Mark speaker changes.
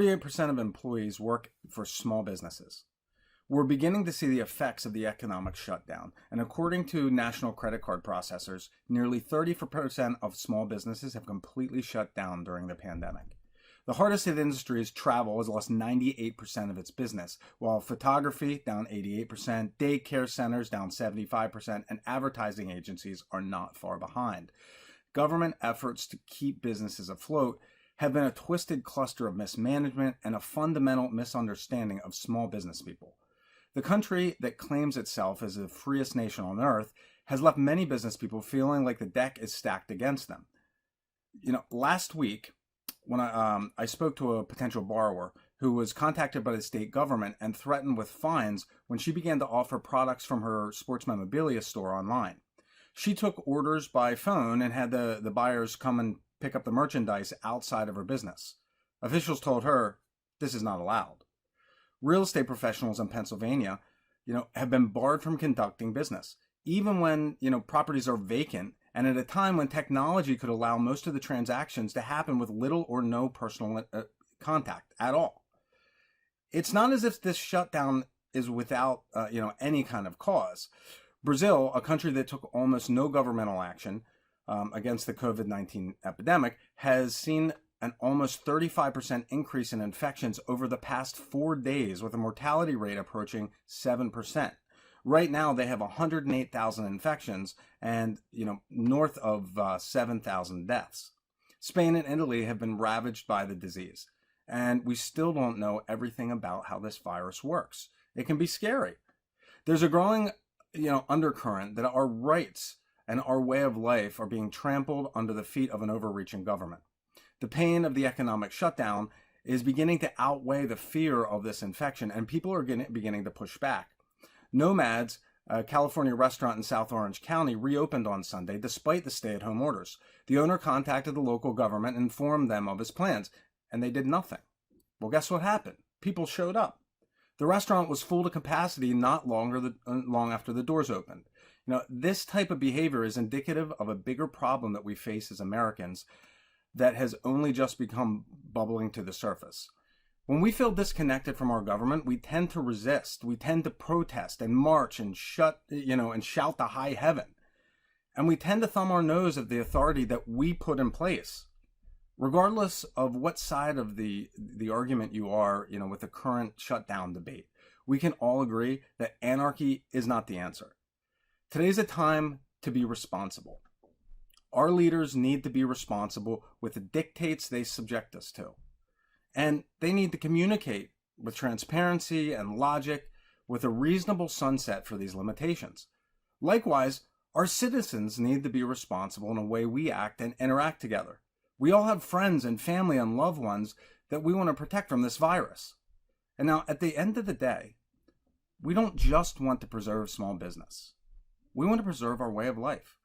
Speaker 1: 48% of employees work for small businesses. We're beginning to see the effects of the economic shutdown, and according to national credit card processors, nearly 30% of small businesses have completely shut down during the pandemic. The hardest hit industries, travel, has lost 98% of its business, while photography down 88%, daycare centers down 75%, and advertising agencies are not far behind. Government efforts to keep businesses afloat have been a twisted cluster of mismanagement and a fundamental misunderstanding of small business people. The country that claims itself as the freest nation on earth has left many business people feeling like the deck is stacked against them. Last week, when I spoke to a potential borrower who was contacted by the state government and threatened with fines when she began to offer products from her sports memorabilia store online. She took orders by phone and had the buyers come and pick up the merchandise outside of her business. Officials told her this is not allowed. Real estate professionals in Pennsylvania, have been barred from conducting business, even when, properties are vacant and at a time when technology could allow most of the transactions to happen with little or no personal contact at all. It's not as if this shutdown is without, any kind of cause. Brazil, a country that took almost no governmental action against the COVID-19 epidemic, has seen an almost 35% increase in infections over the past 4 days, with a mortality rate approaching 7%. Right now, they have 108,000 infections and, north of 7,000 deaths. Spain and Italy have been ravaged by the disease, and we still don't know everything about how this virus works. It can be scary. There's a growing, undercurrent that our rights and our way of life are being trampled under the feet of an overreaching government. The pain of the economic shutdown is beginning to outweigh the fear of this infection, and people are beginning to push back. Nomads, a California restaurant in South Orange County, reopened on Sunday despite the stay-at-home orders. The owner contacted the local government and informed them of his plans, and they did nothing. Well, guess what happened? People showed up. The restaurant was full to capacity not long after the doors opened. This type of behavior is indicative of a bigger problem that we face as Americans that has only just become bubbling to the surface. When we feel disconnected from our government, we tend to resist. We tend to protest and march and shout to high heaven. And we tend to thumb our nose at the authority that we put in place. Regardless of what side of the argument you are, with the current shutdown debate, we can all agree that anarchy is not the answer. Today's a time to be responsible. Our leaders need to be responsible with the dictates they subject us to. And they need to communicate with transparency and logic with a reasonable sunset for these limitations. Likewise, our citizens need to be responsible in the way we act and interact together. We all have friends and family and loved ones that we want to protect from this virus. And now, at the end of the day, we don't just want to preserve small business. We want to preserve our way of life.